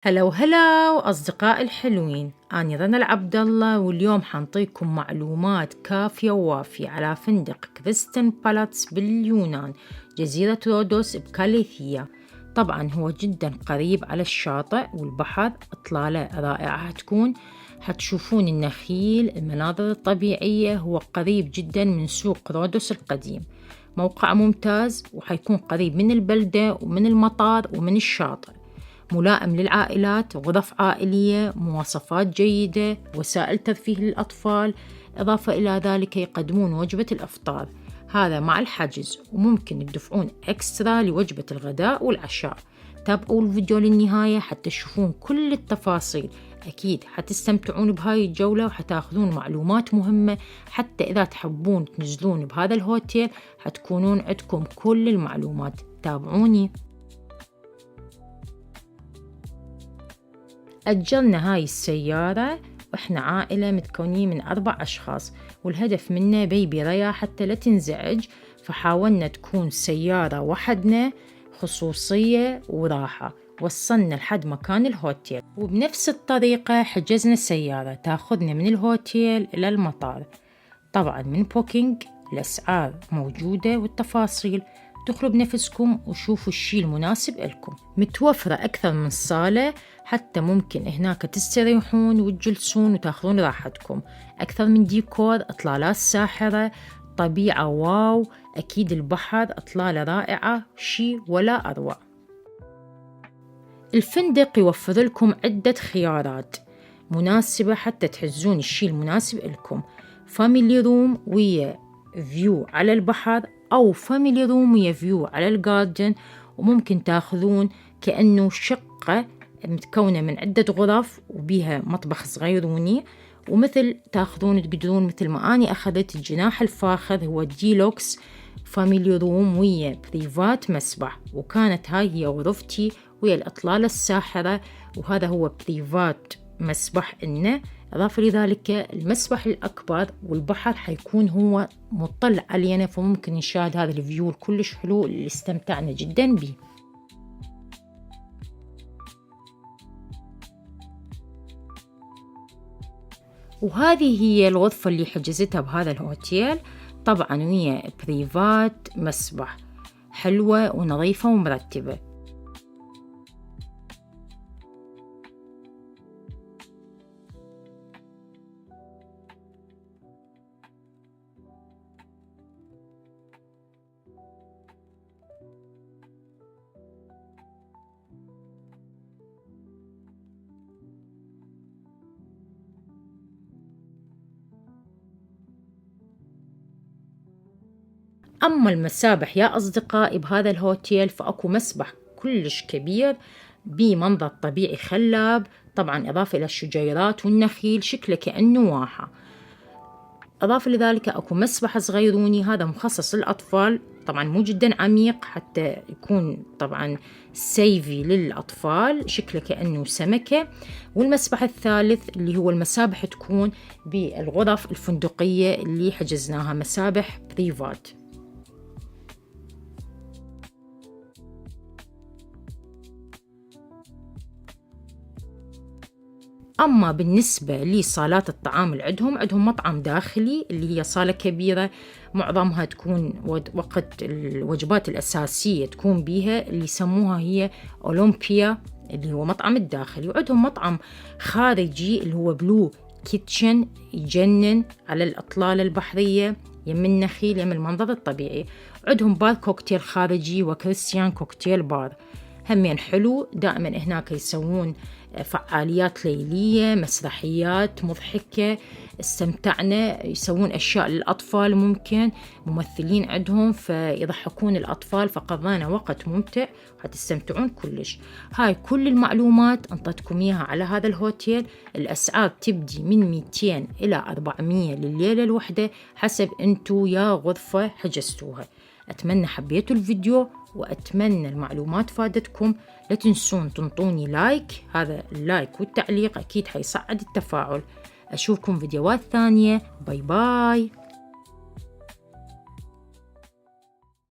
هلا وهلا وأصدقائي الحلوين، أنا رنا العبد الله، واليوم حنطيكم معلومات كافية ووافية على فندق كريستن بالاتس باليونان، جزيرة رودوس بكاليثيا. طبعا هو جدا قريب على الشاطئ والبحر، إطلالة رائعة حتشوفون النخيل، المناظر الطبيعية. هو قريب جدا من سوق رودوس القديم، موقع ممتاز، وحيكون قريب من البلدة ومن المطار ومن الشاطئ. ملائم للعائلات، غرف عائلية، مواصفات جيدة، وسائل ترفيه للأطفال. إضافة إلى ذلك يقدمون وجبة الإفطار، هذا مع الحجز، وممكن تدفعون إكسترا لوجبة الغداء والعشاء. تابعوا الفيديو للنهاية حتى تشوفون كل التفاصيل. أكيد حتستمتعون بهاي الجولة وحتاخذون معلومات مهمة، حتى إذا تحبون تنزلون بهذا الهوتيل حتكونون عندكم كل المعلومات. تابعوني. أجرنا هاي السيارة وإحنا عائلة متكونين من 4 أشخاص، والهدف منه بيبي ريا حتى لا تنزعج، فحاولنا تكون سيارة وحدنا، خصوصية وراحة. وصلنا لحد مكان الهوتيل، وبنفس الطريقة حجزنا سيارة تاخذنا من الهوتيل إلى المطار. طبعا من بوكينج الأسعار موجودة والتفاصيل، دخلوا بنفسكم وشوفوا الشيء المناسب لكم. متوفرة أكثر من صالة، حتى ممكن هناك تستريحون وتجلسون وتاخذون راحتكم. أكثر من ديكور، إطلالات ساحرة، طبيعة واو، أكيد البحر، إطلالة رائعة، شيء ولا أروع. الفندق يوفر لكم عدة خيارات مناسبة حتى تحجزون الشيء المناسب لكم. فاميلي روم ويا فيو على البحر، أو فاميلي روم ويا فيو على الجاردن، وممكن تاخذون كأنه شقة متكونة من عدة غرف وبيها مطبخ صغيروني، ومثل تاخذون تقدرون مثل ما أنا أخذت الجناح الفاخر، هو ديلوكس فاميلي روم ويا بريفات مسبح، وكانت هاي هي غرفتي ويا الإطلالة الساحرة، وهذا هو بريفات مسبح إنه. إضافة لذلك المسبح الأكبر والبحر حيكون هو مطلع علينا، فممكن نشاهد هذا الفيو الكلش حلو اللي استمتعنا جدا به. وهذه هي الغرفة اللي حجزتها بهذا الهوتيل، طبعا ويا بريفات مسبح، حلوة ونظيفة ومرتبة. أما المسابح يا أصدقائي بهذا الهوتيل، فأكو مسبح كلش كبير بمنظر طبيعي خلاب، طبعا إضافة إلى الشجيرات والنخيل، شكله كأنه واحة. إضافة لذلك أكو مسبح صغيروني، هذا مخصص للأطفال، طبعا مو جدا عميق حتى يكون طبعا سيفي للأطفال، شكله كأنه سمكة. والمسبح الثالث اللي هو المسابح تكون بالغرف الفندقية اللي حجزناها، مسابح بريفات. أما بالنسبة لصالات الطعام اللي عندهم مطعم داخلي اللي هي صالة كبيرة، معظمها تكون وقت الوجبات الأساسية تكون بيها، اللي يسموها هي أولمبيا اللي هو مطعم الداخلي. وعندهم مطعم خارجي اللي هو بلو كيتشن، يجنن على الأطلال البحرية، يم النخيل يم المنظر الطبيعي. عندهم بار كوكتيل خارجي وكريستيان كوكتيل بار، همين حلو. دائما هناك يسوون فعاليات ليلية، مسرحيات مضحكة، استمتعنا. يسوون أشياء للأطفال، ممكن ممثلين عندهم فيضحكون الأطفال، فقضينا وقت ممتع وحتستمتعون كلش. هاي كل المعلومات انطتكم إياها على هذا الهوتيل. الأسعار تبدي من 200 إلى 400 لليلة الوحدة، حسب أنتو يا غرفة حجزتوها. أتمنى حبيتوا الفيديو، وأتمنى المعلومات فادتكم. لا تنسون تنطوني لايك، هذا اللايك والتعليق أكيد حيصعد التفاعل. أشوفكم فيديوهات ثانية، باي باي.